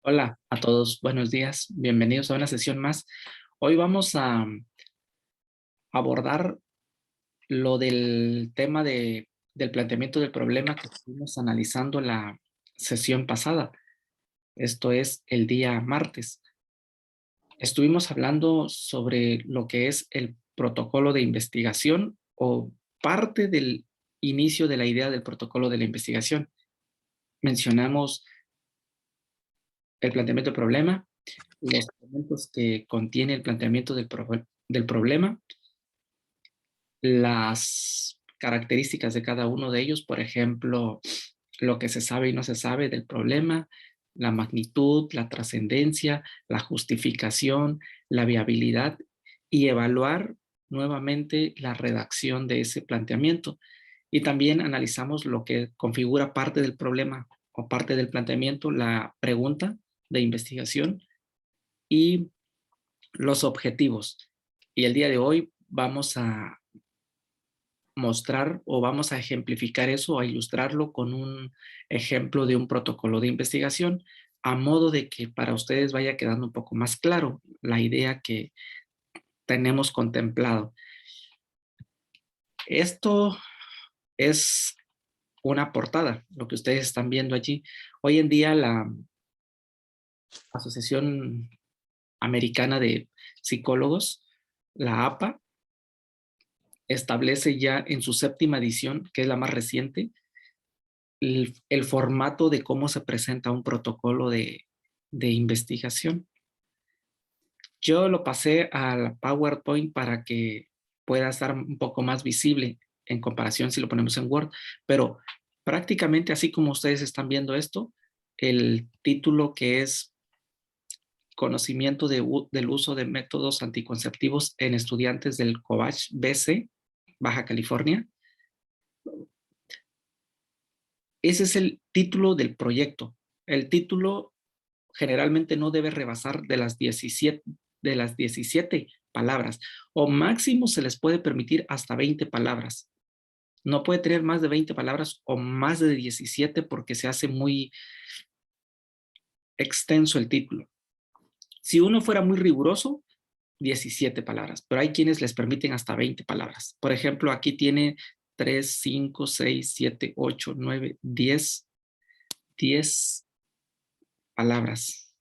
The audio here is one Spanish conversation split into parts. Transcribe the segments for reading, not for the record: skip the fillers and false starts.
Hola a todos, buenos días, bienvenidos a una sesión más. Hoy vamos a abordar lo del tema del planteamiento del problema que estuvimos analizando en la sesión pasada. Esto es el día martes. Estuvimos hablando sobre lo que es el protocolo de investigación o parte del inicio de la idea del protocolo de la investigación. Mencionamos el planteamiento del problema, los elementos que contiene el planteamiento del problema, las características de cada uno de ellos, por ejemplo, lo que se sabe y no se sabe del problema, la magnitud, la trascendencia, la justificación, la viabilidad y evaluar nuevamente la redacción de ese planteamiento. Y también analizamos lo que configura parte del problema o parte del planteamiento, la pregunta de investigación y los objetivos. Y el día de hoy vamos a mostrar o vamos a ejemplificar eso, a ilustrarlo con un ejemplo de un protocolo de investigación, a modo de que para ustedes vaya quedando un poco más claro la idea que tenemos contemplado. Esto es una portada, lo que ustedes están viendo allí. Hoy en día la Asociación Americana de Psicólogos, la APA, establece ya en su séptima edición, que es la más reciente, el formato de cómo se presenta un protocolo de investigación. Yo lo pasé a la PowerPoint para que pueda estar un poco más visible en comparación si lo ponemos en Word, pero prácticamente así como ustedes están viendo esto, el título que es Conocimiento del uso de métodos anticonceptivos en estudiantes del COVACH BC, Baja California. Ese es el título del proyecto. El título generalmente no debe rebasar de las 17 palabras, o máximo se les puede permitir hasta 20 palabras. No puede tener más de 20 palabras o más de 17 porque se hace muy extenso el título. Si uno fuera muy riguroso, 17 palabras, pero hay quienes les permiten hasta 20 palabras. Por ejemplo, aquí tiene 3, 5, 6, 7, 8, 9, 10 palabras.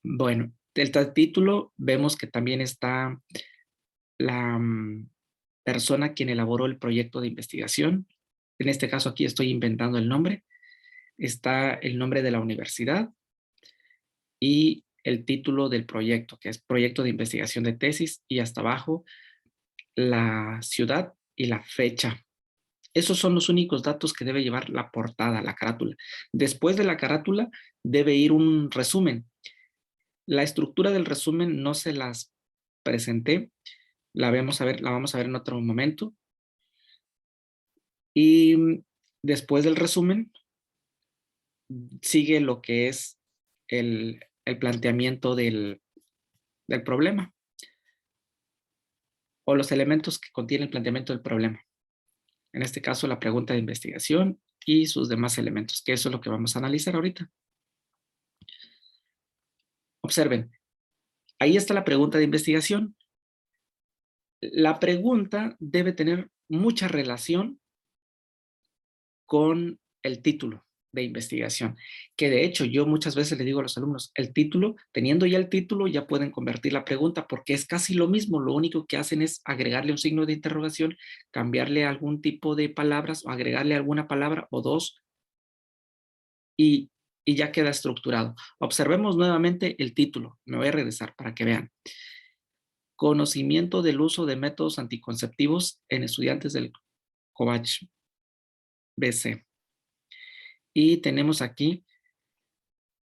Bueno, el título vemos que también está la persona quien elaboró el proyecto de investigación. En este caso aquí estoy inventando el nombre. Está el nombre de la universidad y el título del proyecto, que es Proyecto de Investigación de Tesis, y hasta abajo la ciudad y la fecha. Esos son los únicos datos que debe llevar la portada, la carátula. Después de la carátula debe ir un resumen. La estructura del resumen no se las presenté, la vamos a ver en otro momento. Y después del resumen sigue lo que es el planteamiento del problema o los elementos que contiene el planteamiento del problema. En este caso, la pregunta de investigación y sus demás elementos, que eso es lo que vamos a analizar ahorita. Observen, ahí está la pregunta de investigación. La pregunta debe tener mucha relación con el título de investigación, que de hecho yo muchas veces le digo a los alumnos, el título, teniendo ya el título, ya pueden convertir la pregunta, porque es casi lo mismo, lo único que hacen es agregarle un signo de interrogación, cambiarle algún tipo de palabras o agregarle alguna palabra o dos y, y ya queda estructurado. Observemos nuevamente el título, me voy a regresar para que vean. Conocimiento del uso de métodos anticonceptivos en estudiantes del COVACH BC. Y tenemos aquí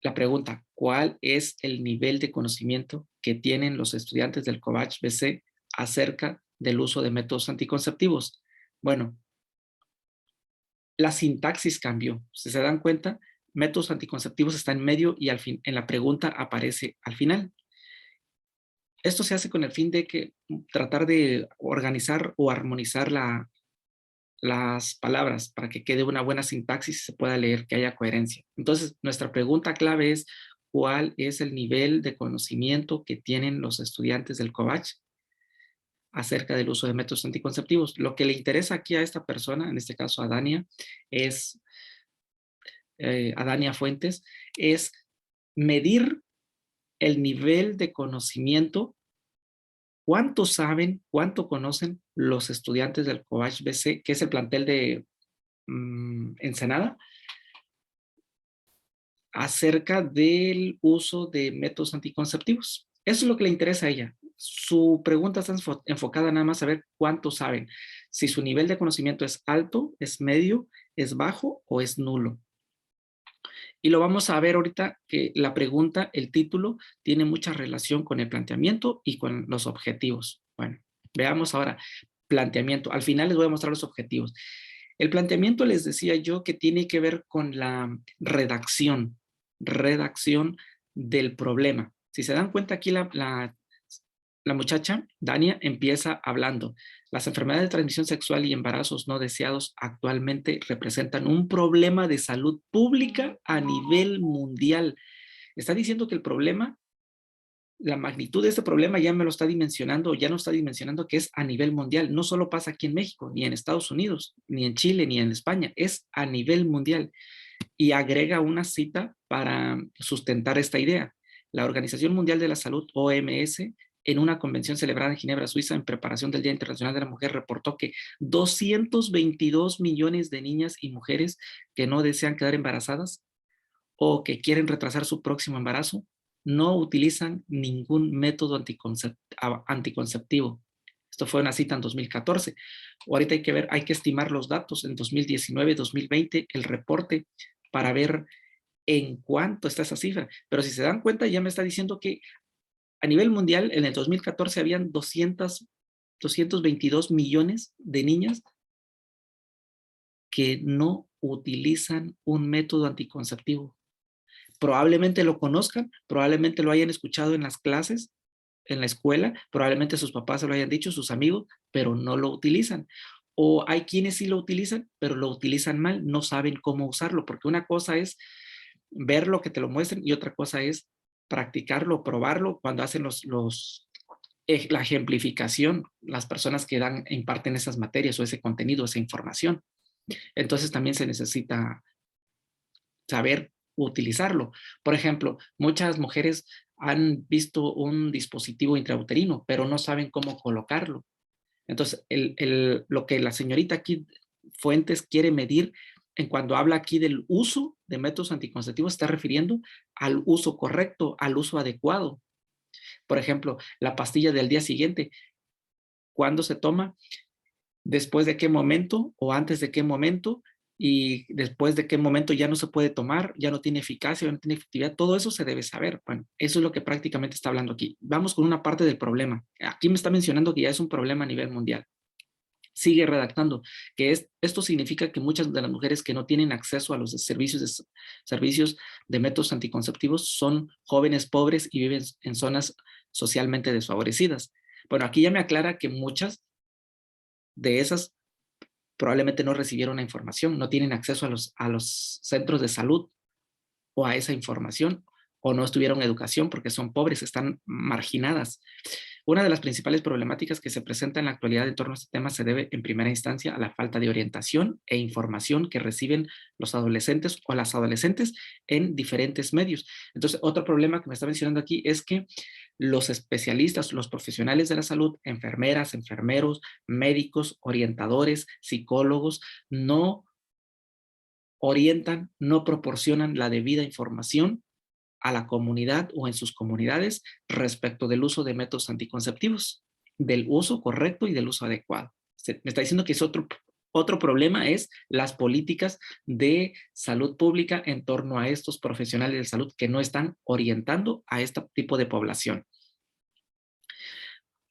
la pregunta, ¿cuál es el nivel de conocimiento que tienen los estudiantes del COVACH BC acerca del uso de métodos anticonceptivos? Bueno, la sintaxis cambió. Si se dan cuenta, métodos anticonceptivos está en medio y en la pregunta aparece al final. Esto se hace con el fin de tratar de organizar o armonizar las palabras para que quede una buena sintaxis y se pueda leer, que haya coherencia. Entonces, nuestra pregunta clave es, ¿cuál es el nivel de conocimiento que tienen los estudiantes del COVACH acerca del uso de métodos anticonceptivos? Lo que le interesa aquí a esta persona, en este caso a Dania, es, a Dania Fuentes, es medir el nivel de conocimiento, cuánto saben, cuánto conocen los estudiantes del COVACH BC, que es el plantel de Ensenada, acerca del uso de métodos anticonceptivos. Eso es lo que le interesa a ella. Su pregunta está enfocada nada más a ver cuánto saben, si su nivel de conocimiento es alto, es medio, es bajo o es nulo. Y lo vamos a ver ahorita que la pregunta, el título, tiene mucha relación con el planteamiento y con los objetivos. Bueno, veamos ahora planteamiento. Al final les voy a mostrar los objetivos. El planteamiento les decía yo que tiene que ver con la redacción del problema. Si se dan cuenta aquí la muchacha, Dania, empieza hablando. Las enfermedades de transmisión sexual y embarazos no deseados actualmente representan un problema de salud pública a nivel mundial. Está diciendo que el problema, la magnitud de este problema ya me lo está dimensionando, ya no está dimensionando que es a nivel mundial. No solo pasa aquí en México, ni en Estados Unidos, ni en Chile, ni en España. Es a nivel mundial. Y agrega una cita para sustentar esta idea. La Organización Mundial de la Salud, OMS, en una convención celebrada en Ginebra, Suiza, en preparación del Día Internacional de la Mujer, reportó que 222 millones de niñas y mujeres que no desean quedar embarazadas o que quieren retrasar su próximo embarazo no utilizan ningún método anticonceptivo. Esto fue una cita en 2014. Ahorita hay que ver, hay que estimar los datos en 2019, 2020, el reporte para ver en cuánto está esa cifra. Pero si se dan cuenta, ya me está diciendo que a nivel mundial, en el 2014 habían 222 millones de niñas que no utilizan un método anticonceptivo. Probablemente lo conozcan, probablemente lo hayan escuchado en las clases, en la escuela, probablemente sus papás se lo hayan dicho, sus amigos, pero no lo utilizan. O hay quienes sí lo utilizan, pero lo utilizan mal, no saben cómo usarlo, porque una cosa es verlo, que te lo muestren, y otra cosa es practicarlo, probarlo, cuando hacen la ejemplificación, las personas que imparten esas materias o ese contenido, esa información. Entonces también se necesita saber utilizarlo. Por ejemplo, muchas mujeres han visto un dispositivo intrauterino, pero no saben cómo colocarlo. Entonces, lo que la señorita aquí, Fuentes, quiere medir en cuando habla aquí del uso de métodos anticonceptivos, está refiriendo al uso correcto, al uso adecuado. Por ejemplo, la pastilla del día siguiente, ¿cuándo se toma? ¿Después de qué momento o antes de qué momento? Y después de qué momento ya no se puede tomar, ya no tiene eficacia, ya no tiene efectividad, todo eso se debe saber. Bueno, eso es lo que prácticamente está hablando aquí. Vamos con una parte del problema. Aquí me está mencionando que ya es un problema a nivel mundial. Sigue redactando, que esto significa que muchas de las mujeres que no tienen acceso a los servicios de métodos anticonceptivos son jóvenes pobres y viven en zonas socialmente desfavorecidas. Bueno, aquí ya me aclara que muchas de esas probablemente no recibieron la información, no tienen acceso a los centros de salud o a esa información, o no estuvieron educación porque son pobres, están marginadas. Una de las principales problemáticas que se presenta en la actualidad en torno a este tema se debe en primera instancia a la falta de orientación e información que reciben los adolescentes o las adolescentes en diferentes medios. Entonces, otro problema que me está mencionando aquí es que los especialistas, los profesionales de la salud, enfermeras, enfermeros, médicos, orientadores, psicólogos, no orientan, no proporcionan la debida información a la comunidad o en sus comunidades respecto del uso de métodos anticonceptivos, del uso correcto y del uso adecuado. Me está diciendo que es otro problema es las políticas de salud pública en torno a estos profesionales de salud que no están orientando a este tipo de población.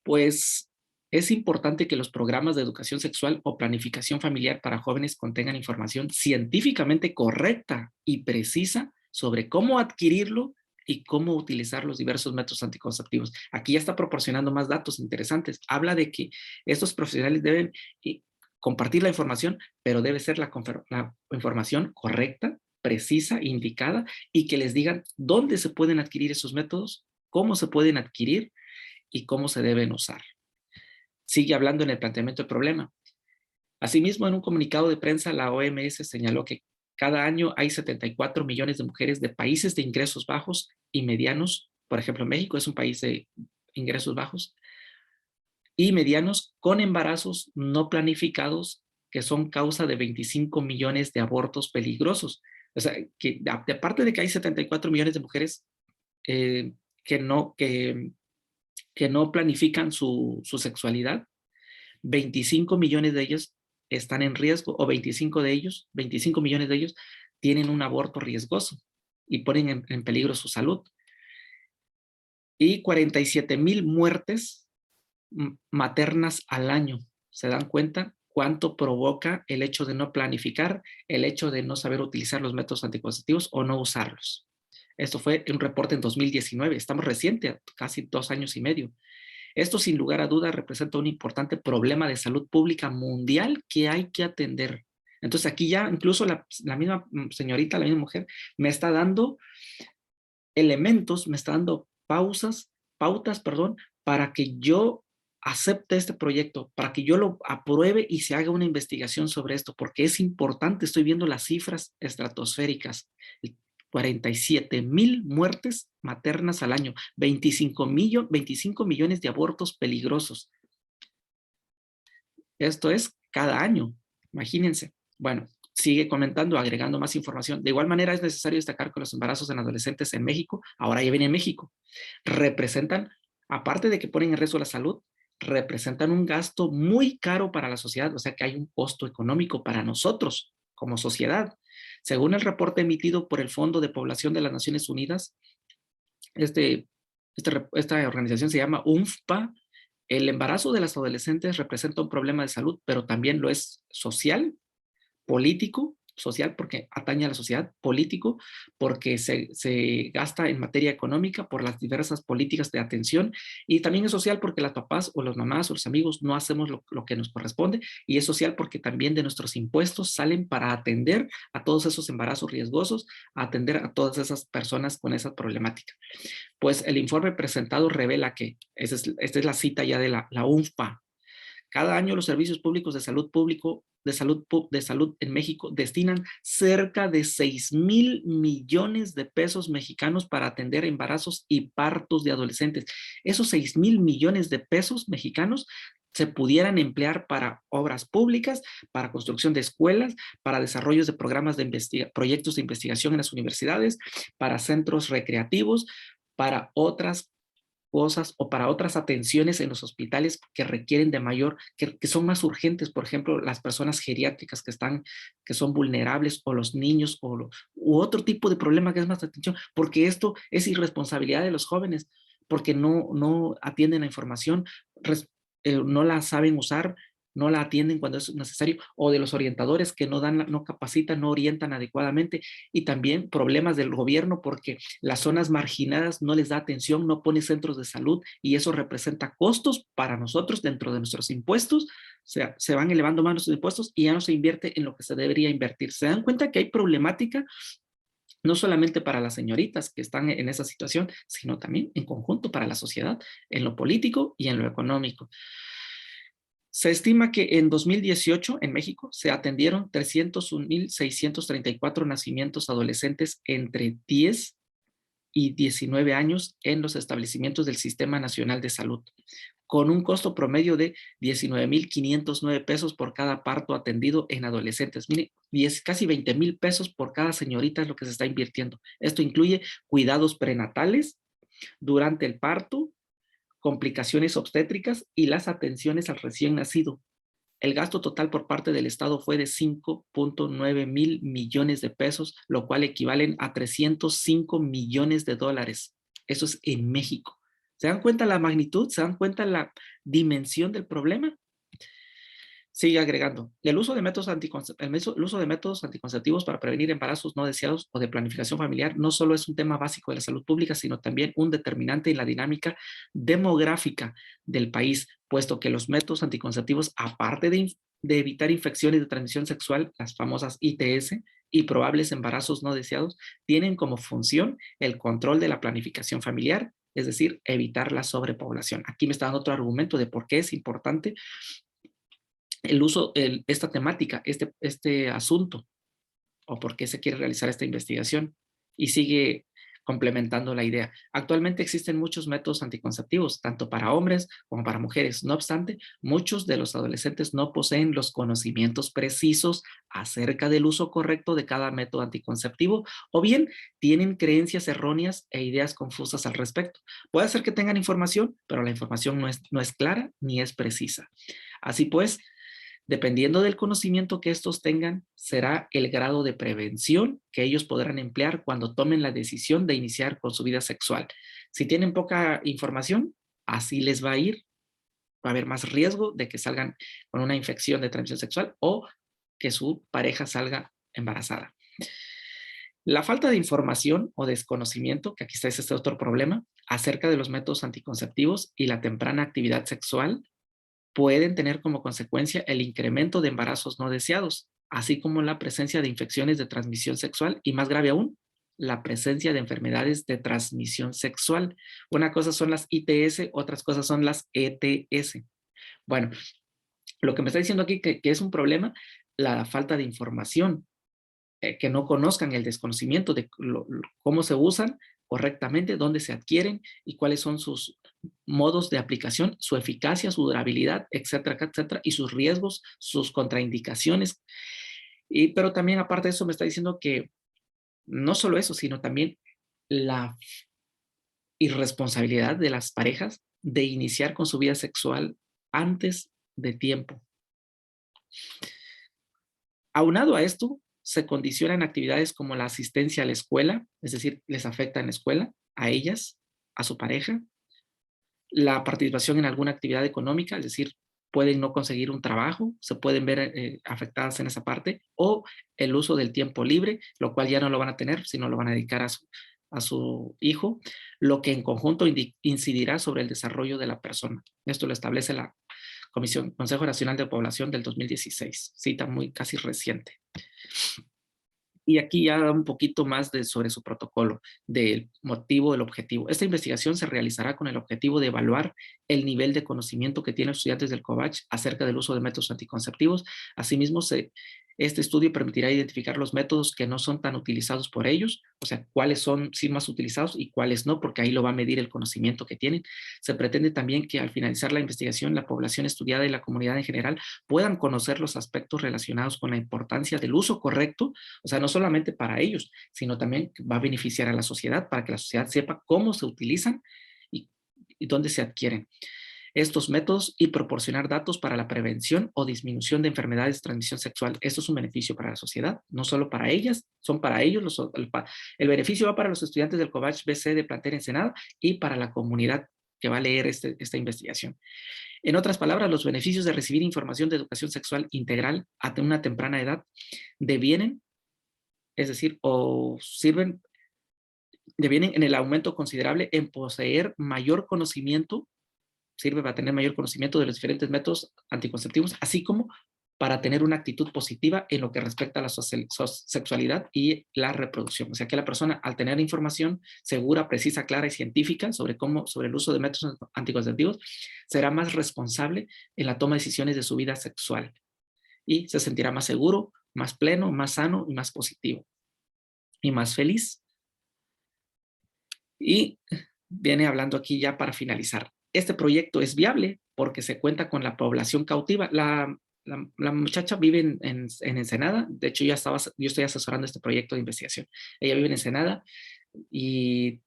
Pues es importante que los programas de educación sexual o planificación familiar para jóvenes contengan información científicamente correcta y precisa sobre cómo adquirirlo y cómo utilizar los diversos métodos anticonceptivos. Aquí ya está proporcionando más datos interesantes. Habla de que estos profesionales deben compartir la información, pero debe ser la información correcta, precisa, indicada, y que les digan dónde se pueden adquirir esos métodos, cómo se pueden adquirir y cómo se deben usar. Sigue hablando en el planteamiento del problema. Asimismo, en un comunicado de prensa, la OMS señaló que cada año hay 74 millones de mujeres de países de ingresos bajos y medianos. Por ejemplo, México es un país de ingresos bajos y medianos con embarazos no planificados que son causa de 25 millones de abortos peligrosos. O sea, que aparte de que hay 74 millones de mujeres eh, que, no, que, que no planifican su sexualidad, 25 millones de ellos están en riesgo, o 25 millones de ellos tienen un aborto riesgoso y ponen en peligro su salud. Y 47,000 muertes maternas al año. ¿Se dan cuenta cuánto provoca el hecho de no planificar, el hecho de no saber utilizar los métodos anticonceptivos o no usarlos? Esto fue un reporte en 2019, estamos reciente, casi 2 años y medio. Esto sin lugar a dudas representa un importante problema de salud pública mundial que hay que atender. Entonces aquí ya incluso la misma señorita, la misma mujer, me está dando elementos, me está dando pautas, para que yo acepte este proyecto, para que yo lo apruebe y se haga una investigación sobre esto, porque es importante, estoy viendo las cifras estratosféricas, 47,000 muertes maternas al año, 25 millones de abortos peligrosos. Esto es cada año, imagínense. Bueno, sigue comentando, agregando más información. De igual manera, es necesario destacar que los embarazos en adolescentes en México, ahora ya viene en México, representan, aparte de que ponen en riesgo la salud, representan un gasto muy caro para la sociedad, o sea que hay un costo económico para nosotros como sociedad. Según el reporte emitido por el Fondo de Población de las Naciones Unidas, esta organización se llama UNFPA. El embarazo de las adolescentes representa un problema de salud, pero también lo es social, político, social porque atañe a la sociedad, político porque se gasta en materia económica por las diversas políticas de atención, y también es social porque las papás o las mamás o los amigos no hacemos lo que nos corresponde, y es social porque también de nuestros impuestos salen para atender a todos esos embarazos riesgosos, a atender a todas esas personas con esa problemática. Pues el informe presentado revela que, esta es la cita ya de la UNFPA, cada año los servicios públicos de salud en México destinan cerca de 6,000 millones de pesos mexicanos para atender embarazos y partos de adolescentes. Esos 6,000 millones de pesos mexicanos se pudieran emplear para obras públicas, para construcción de escuelas, para desarrollos de programas de proyectos de investigación en las universidades, para centros recreativos, para otras cosas o para otras atenciones en los hospitales que requieren de mayor, que son más urgentes, por ejemplo, las personas geriátricas que son vulnerables, o los niños, u otro tipo de problema que es más atención, porque esto es irresponsabilidad de los jóvenes, porque no atienden la información, no la saben usar, no la atienden cuando es necesario, o de los orientadores que no capacitan, no orientan adecuadamente, y también problemas del gobierno porque las zonas marginadas no les da atención, no pone centros de salud, y eso representa costos para nosotros dentro de nuestros impuestos. O sea, se van elevando más los impuestos y ya no se invierte en lo que se debería invertir. ¿Se dan cuenta que hay problemática no solamente para las señoritas que están en esa situación, sino también en conjunto para la sociedad, en lo político y en lo económico? Se estima que en 2018 en México se atendieron 301,634 nacimientos adolescentes entre 10 y 19 años en los establecimientos del Sistema Nacional de Salud, con un costo promedio de 19,509 pesos por cada parto atendido en adolescentes. Mire, casi 20,000 pesos por cada señorita es lo que se está invirtiendo. Esto incluye cuidados prenatales durante el parto, complicaciones obstétricas y las atenciones al recién nacido. El gasto total por parte del Estado fue de 5,9 mil millones de pesos, lo cual equivalen a 305 millones de dólares. Eso es en México. ¿Se dan cuenta la magnitud? ¿Se dan cuenta la dimensión del problema? Sigue agregando, el uso de métodos anticonceptivos para prevenir embarazos no deseados o de planificación familiar no solo es un tema básico de la salud pública, sino también un determinante en la dinámica demográfica del país, puesto que los métodos anticonceptivos, aparte de evitar infecciones de transmisión sexual, las famosas ITS, y probables embarazos no deseados, tienen como función el control de la planificación familiar, es decir, evitar la sobrepoblación. Aquí me está dando otro argumento de por qué es importante el uso, esta temática, este asunto, o por qué se quiere realizar esta investigación. Y sigue complementando la idea. Actualmente existen muchos métodos anticonceptivos, tanto para hombres como para mujeres. No obstante, muchos de los adolescentes no poseen los conocimientos precisos acerca del uso correcto de cada método anticonceptivo, o bien tienen creencias erróneas e ideas confusas al respecto. Puede ser que tengan información, pero la información no es clara ni es precisa. Así pues, dependiendo del conocimiento que estos tengan, será el grado de prevención que ellos podrán emplear cuando tomen la decisión de iniciar con su vida sexual. Si tienen poca información, así les va a ir. Va a haber más riesgo de que salgan con una infección de transmisión sexual o que su pareja salga embarazada. La falta de información o desconocimiento, que aquí está este otro problema, acerca de los métodos anticonceptivos y la temprana actividad sexual, pueden tener como consecuencia el incremento de embarazos no deseados, así como la presencia de infecciones de transmisión sexual y, más grave aún, la presencia de enfermedades de transmisión sexual. Una cosa son las ITS, otras cosas son las ETS. Bueno, lo que me está diciendo aquí que es un problema, la falta de información, que no conozcan el desconocimiento de cómo se usan correctamente, dónde se adquieren y cuáles son sus modos de aplicación, su eficacia, su durabilidad, etcétera, etcétera, y sus riesgos, sus contraindicaciones. Pero también aparte de eso me está diciendo que no solo eso, sino también la irresponsabilidad de las parejas de iniciar con su vida sexual antes de tiempo. Aunado a esto, se condicionan actividades como la asistencia a la escuela, es decir, les afecta en la escuela, a ellas, a su pareja, la participación en alguna actividad económica, es decir, pueden no conseguir un trabajo, se pueden ver afectadas en esa parte, o el uso del tiempo libre, lo cual ya no lo van a tener, sino lo van a dedicar a su hijo, lo que en conjunto incidirá sobre el desarrollo de la persona. Esto lo establece la Consejo Nacional de Población del 2016, cita muy casi reciente. Y aquí ya da un poquito más sobre su protocolo, del motivo, del objetivo. Esta investigación se realizará con el objetivo de evaluar el nivel de conocimiento que tienen los estudiantes del COVACH acerca del uso de métodos anticonceptivos. Asimismo, este estudio permitirá identificar los métodos que no son tan utilizados por ellos, o sea, cuáles son sí más utilizados y cuáles no, porque ahí lo va a medir el conocimiento que tienen. Se pretende también que al finalizar la investigación, la población estudiada y la comunidad en general puedan conocer los aspectos relacionados con la importancia del uso correcto, o sea, no solamente para ellos, sino también va a beneficiar a la sociedad para que la sociedad sepa cómo se utilizan y, y dónde se adquieren estos métodos y proporcionar datos para la prevención o disminución de enfermedades de transmisión sexual. Esto es un beneficio para la sociedad, no solo para ellas, son para ellos. El beneficio va para los estudiantes del COVACH BC de Plantel Ensenada y para la comunidad que va a leer esta investigación. En otras palabras, los beneficios de recibir información de educación sexual integral a una temprana edad devienen, es decir, devienen en el aumento considerable en poseer mayor conocimiento, sirve para tener mayor conocimiento de los diferentes métodos anticonceptivos, así como para tener una actitud positiva en lo que respecta a la sexualidad y la reproducción. O sea que la persona, al tener información segura, precisa, clara y científica sobre el uso de métodos anticonceptivos, será más responsable en la toma de decisiones de su vida sexual y se sentirá más seguro, más pleno, más sano y más positivo y más feliz. Y viene hablando aquí ya para finalizar. Este proyecto es viable porque se cuenta con la población cautiva. La muchacha vive en Ensenada. De hecho, yo estoy asesorando este proyecto de investigación. Ella vive en Ensenada y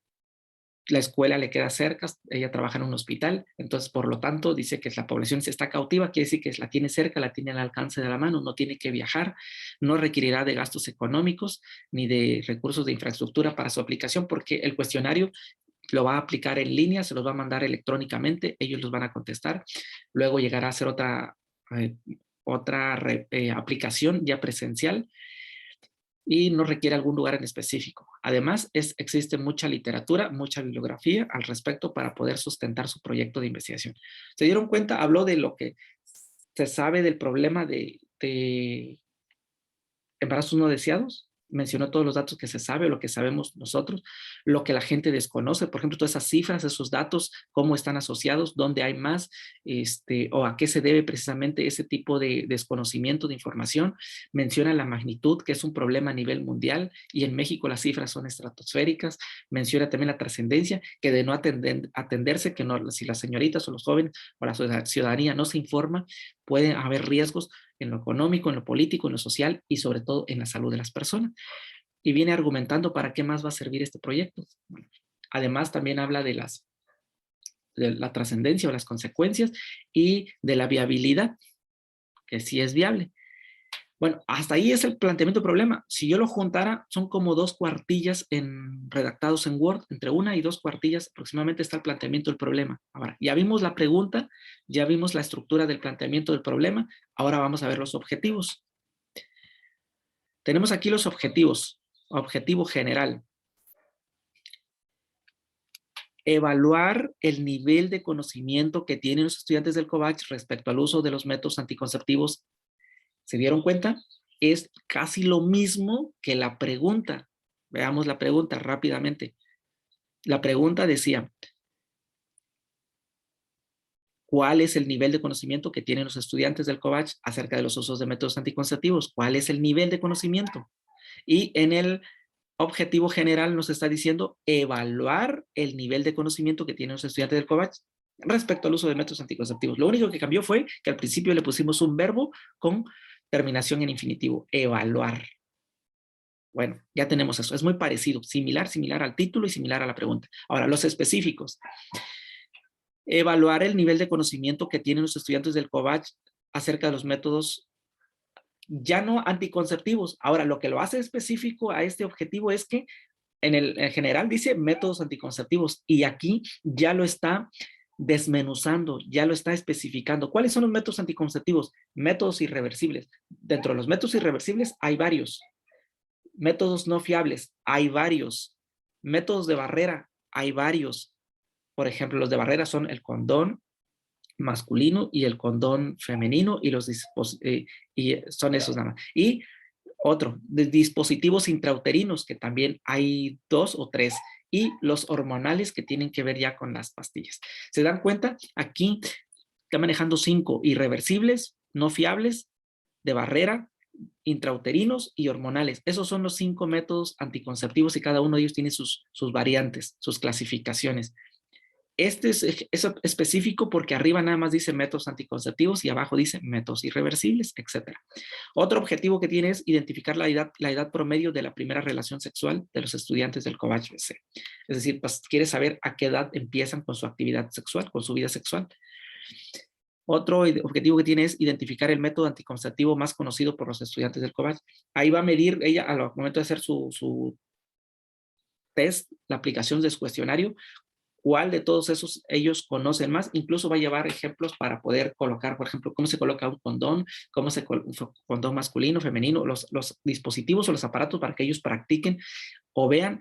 la escuela le queda cerca. Ella trabaja en un hospital. Entonces, por lo tanto, dice que la población está cautiva. Quiere decir que la tiene cerca, la tiene al alcance de la mano. No tiene que viajar. No requerirá de gastos económicos ni de recursos de infraestructura para su aplicación porque el cuestionario lo va a aplicar en línea, se los va a mandar electrónicamente, ellos los van a contestar, luego llegará a hacer otra aplicación ya presencial y no requiere algún lugar en específico. Además, existe mucha literatura, mucha bibliografía al respecto para poder sustentar su proyecto de investigación. ¿Se dieron cuenta? Habló de lo que se sabe del problema de embarazos no deseados. Mencionó todos los datos que se sabe, lo que sabemos nosotros, lo que la gente desconoce, por ejemplo, todas esas cifras, esos datos, cómo están asociados, dónde hay más, o a qué se debe precisamente ese tipo de desconocimiento de información. Menciona la magnitud, que es un problema a nivel mundial, y en México las cifras son estratosféricas. Menciona también la trascendencia, que de no atenderse, que no, si las señoritas o los jóvenes o la ciudadanía no se informa, pueden haber riesgos en lo económico, en lo político, en lo social y sobre todo en la salud de las personas. Y viene argumentando para qué más va a servir este proyecto. Bueno, además también habla de la trascendencia o las consecuencias y de la viabilidad, que sí es viable. Bueno, hasta ahí es el planteamiento del problema. Si yo lo juntara, son como 2 cuartillas redactados en Word, entre 1 y 2 cuartillas aproximadamente está el planteamiento del problema. Ahora, ya vimos la pregunta, ya vimos la estructura del planteamiento del problema, ahora vamos a ver los objetivos. Tenemos aquí los objetivos. Objetivo general. Evaluar el nivel de conocimiento que tienen los estudiantes del COVACH respecto al uso de los métodos anticonceptivos. ¿Se dieron cuenta? Es casi lo mismo que la pregunta. Veamos la pregunta rápidamente. La pregunta decía, ¿cuál es el nivel de conocimiento que tienen los estudiantes del COVACH acerca de los usos de métodos anticonceptivos? ¿Cuál es el nivel de conocimiento? Y en el objetivo general nos está diciendo evaluar el nivel de conocimiento que tienen los estudiantes del COVACH respecto al uso de métodos anticonceptivos. Lo único que cambió fue que al principio le pusimos un verbo con terminación en infinitivo, evaluar. Bueno, ya tenemos eso. Es muy parecido, similar al título y similar a la pregunta. Ahora, los específicos. Evaluar el nivel de conocimiento que tienen los estudiantes del COVACH acerca de los métodos ya no anticonceptivos. Ahora, lo que lo hace específico a este objetivo es que en general dice métodos anticonceptivos y aquí ya lo está desmenuzando, ya lo está especificando. ¿Cuáles son los métodos anticonceptivos? Métodos irreversibles. Dentro de los métodos irreversibles hay varios. Métodos no fiables, hay varios. Métodos de barrera, hay varios. Por ejemplo, los de barrera son el condón masculino y el condón femenino y son esos nada más. Y otro, de dispositivos intrauterinos, que también hay 2 o 3, y los hormonales que tienen que ver ya con las pastillas. ¿Se dan cuenta? Aquí está manejando 5 irreversibles, no fiables, de barrera, intrauterinos y hormonales. Esos son los 5 métodos anticonceptivos y cada uno de ellos tiene sus variantes, sus clasificaciones. Este es específico porque arriba nada más dice métodos anticonceptivos y abajo dice métodos irreversibles, etc. Otro objetivo que tiene es identificar la edad promedio de la primera relación sexual de los estudiantes del COVACH-BC. Es decir, pues quiere saber a qué edad empiezan con su actividad sexual, con su vida sexual. Otro objetivo que tiene es identificar el método anticonceptivo más conocido por los estudiantes del COVACH. Ahí va a medir ella al momento de hacer su test, la aplicación de su cuestionario, cuál de todos esos ellos conocen más. Incluso va a llevar ejemplos para poder colocar, por ejemplo, cómo se coloca un condón, cómo se coloca un condón masculino, femenino, los dispositivos o los aparatos para que ellos practiquen o vean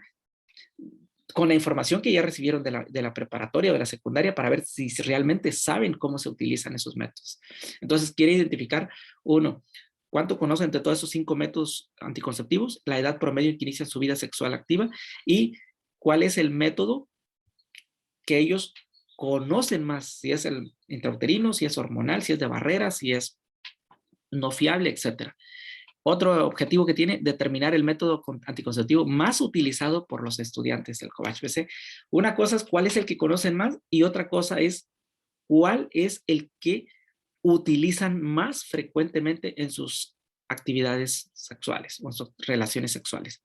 con la información que ya recibieron de la preparatoria o de la secundaria para ver si realmente saben cómo se utilizan esos métodos. Entonces, quiere identificar, uno, cuánto conocen de todos esos 5 métodos anticonceptivos, la edad promedio en que inician su vida sexual activa y cuál es el método que ellos conocen más, si es el intrauterino, si es hormonal, si es de barrera, si es no fiable, etc. Otro objetivo que tiene, determinar el método anticonceptivo más utilizado por los estudiantes del COVACH-BC. Una cosa es cuál es el que conocen más y otra cosa es cuál es el que utilizan más frecuentemente en sus actividades sexuales o en sus relaciones sexuales.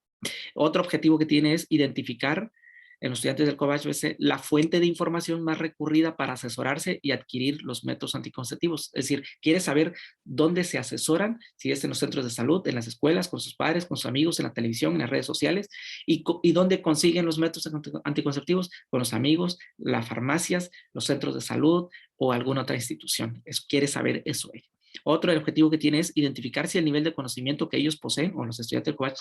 Otro objetivo que tiene es identificar en los estudiantes del COVACH-BC la fuente de información más recurrida para asesorarse y adquirir los métodos anticonceptivos. Es decir, quiere saber dónde se asesoran, si es en los centros de salud, en las escuelas, con sus padres, con sus amigos, en la televisión, en las redes sociales, y dónde consiguen los métodos anticonceptivos, con los amigos, las farmacias, los centros de salud o alguna otra institución. Quiere saber eso. Otro objetivo que tiene es identificar si el nivel de conocimiento que ellos poseen, o los estudiantes del COVACH,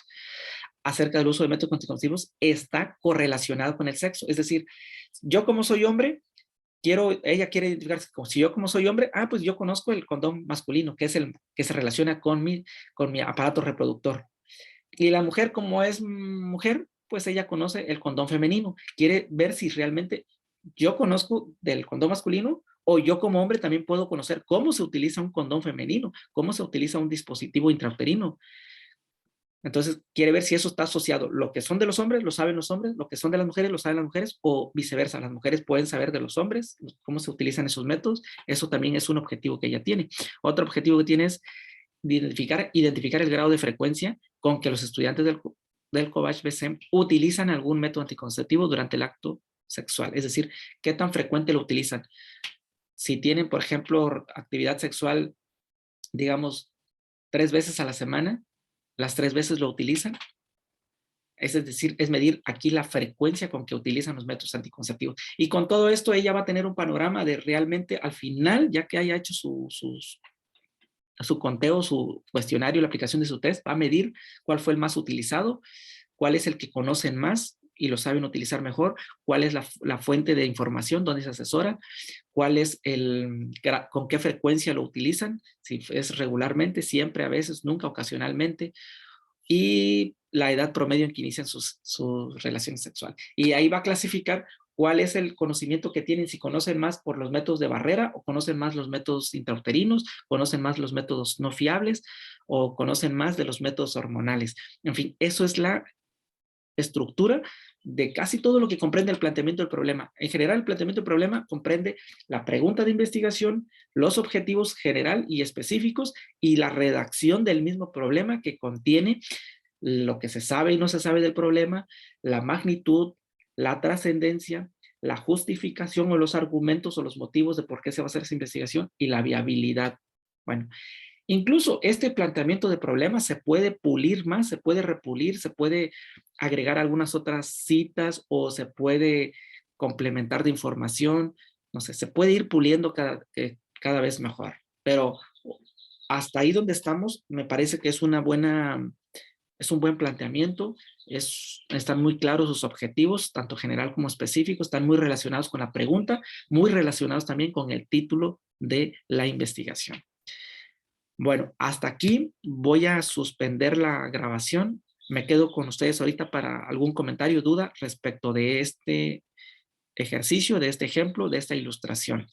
acerca del uso de métodos anticonceptivos, está correlacionado con el sexo. Es decir, yo como soy hombre, ella quiere identificarse como, si yo como soy hombre, pues yo conozco el condón masculino, que es el que se relaciona con mi aparato reproductor. Y la mujer, como es mujer, pues ella conoce el condón femenino. Quiere ver si realmente yo conozco del condón masculino o yo como hombre también puedo conocer cómo se utiliza un condón femenino, cómo se utiliza un dispositivo intrauterino. Entonces, quiere ver si eso está asociado. Lo que son de los hombres, lo saben los hombres, lo que son de las mujeres, lo saben las mujeres, o viceversa. Las mujeres pueden saber de los hombres cómo se utilizan esos métodos. Eso también es un objetivo que ella tiene. Otro objetivo que tiene es identificar el grado de frecuencia con que los estudiantes del COVACH-BCM utilizan algún método anticonceptivo durante el acto sexual. Es decir, qué tan frecuente lo utilizan. Si tienen, por ejemplo, actividad sexual, digamos, 3 veces a la semana, las 3 veces lo utilizan. Es decir, es medir aquí la frecuencia con que utilizan los métodos anticonceptivos. Y con todo esto ella va a tener un panorama de realmente al final, ya que haya hecho su conteo, su cuestionario, la aplicación de su test, va a medir cuál fue el más utilizado, cuál es el que conocen más y lo saben utilizar mejor, cuál es la fuente de información donde se asesora, cuál es con qué frecuencia lo utilizan, si es regularmente, siempre, a veces, nunca, ocasionalmente, y la edad promedio en que inician sus relaciones sexuales. Y ahí va a clasificar cuál es el conocimiento que tienen, si conocen más por los métodos de barrera o conocen más los métodos intrauterinos, conocen más los métodos no fiables o conocen más de los métodos hormonales. En fin, eso es la estructura de casi todo lo que comprende el planteamiento del problema. En general, el planteamiento del problema comprende la pregunta de investigación, los objetivos general y específicos y la redacción del mismo problema que contiene lo que se sabe y no se sabe del problema, la magnitud, la trascendencia, la justificación o los argumentos o los motivos de por qué se va a hacer esa investigación y la viabilidad. Bueno, incluso este planteamiento de problemas se puede pulir más, se puede repulir, se puede agregar algunas otras citas o se puede complementar de información, no sé, se puede ir puliendo cada vez mejor. Pero hasta ahí donde estamos, me parece que es un buen planteamiento, están muy claros sus objetivos, tanto general como específicos, están muy relacionados con la pregunta, muy relacionados también con el título de la investigación. Bueno, hasta aquí voy a suspender la grabación. Me quedo con ustedes ahorita para algún comentario o duda respecto de este ejercicio, de este ejemplo, de esta ilustración.